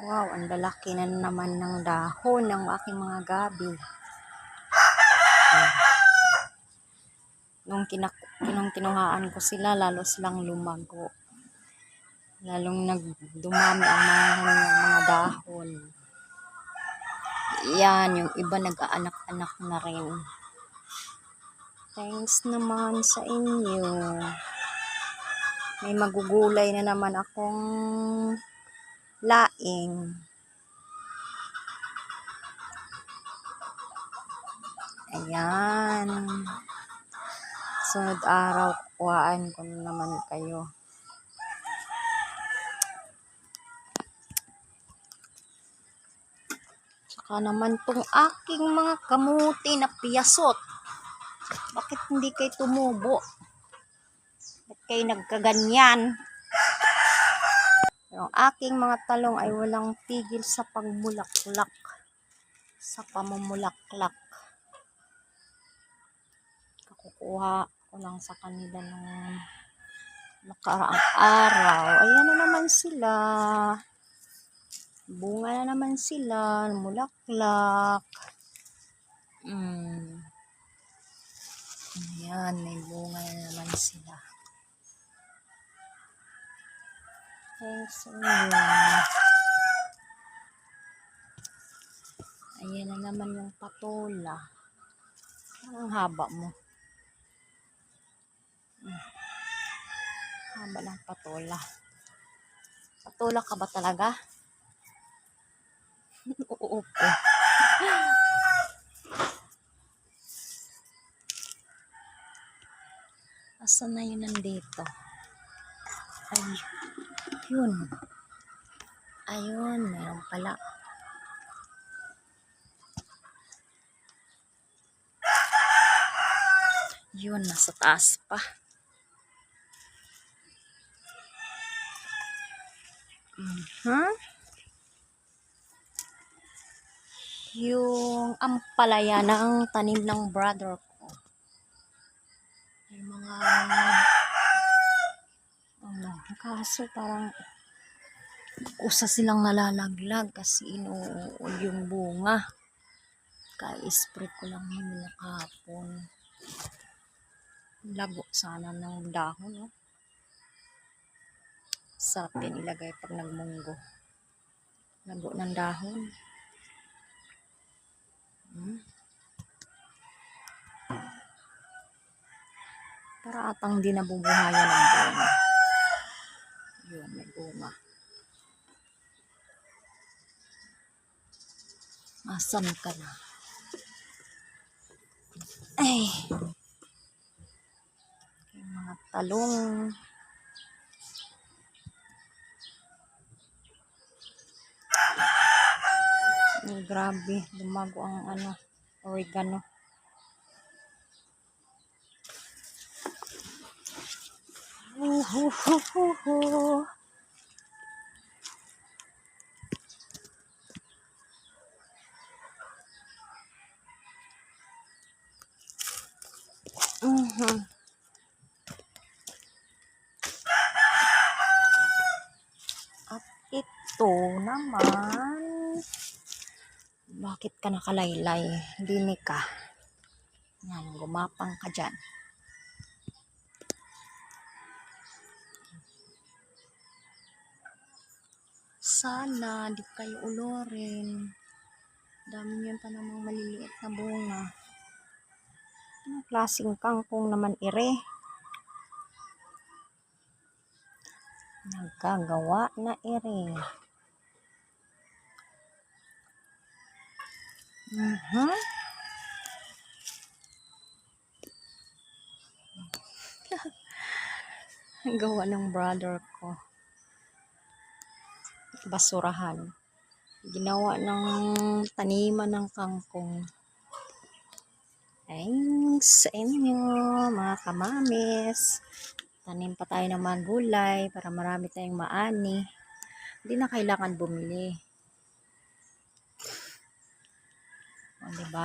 Wow, ang lalaki na naman ng dahon ng aking mga gabi. Nung kinuhaan ko sila, lalo silang lumago. Lalong nagdumami ang mga dahon. Yan, yung iba nag-aanak-anak na rin. Thanks naman sa inyo. May magugulay na naman akong laing. Ayan. Sunod araw, kuhaan ko naman kayo. Saka naman tong aking mga kamuti na piyasot. Bakit hindi kayo tumubo? Bakit kayo nagkaganyan? Yung aking mga talong ay walang tigil sa pagbulaklak. Sa pamumulaklak. Kukuha ko lang sa kanila ng nakaraang araw. Ayan na naman sila. Bunga na naman sila. Mulaklak. Ayan, may bunga na naman sila. Thanks. Ayan na naman yung patola. Ang haba mo. Haba ng patola. Patola ka ba talaga? Oo po. Asan na yun nandito? Ay, yun. Ayun, meron pala. Yun, nasa taas pa. Yung ampalaya ng tanim ng brother ko. Yung mga kaso parang kusa silang nalalaglag kasi inuul yung bunga. Ka-spray ko lang yun kahapon. Lago sana ng dahon, no? Sarap din ilagay pag nagmunggo. Lago ng dahon. Para atang di nabubuhayan ng bunga. Yun, may bunga. Asan ka na? Ay. Yung mga talong. Ay, grabe. Lumago ang oregano. At ito naman, bakit ka nakalaylay? Dini ka. Yan, gumapang ka dyan. Sana di kayo ulorin. Dami yun pa namang maliliit na bunga. Anong klaseng kangkong naman ire? Nagkagawa na ire. Gawa ng brother ko. Basurahan. Ginawa ng taniman ng kangkong. Thanks sa inyo, mga kamamis. Tanim pa tayo ng mga gulay para marami tayong maani. Hindi na kailangan bumili. O, diba?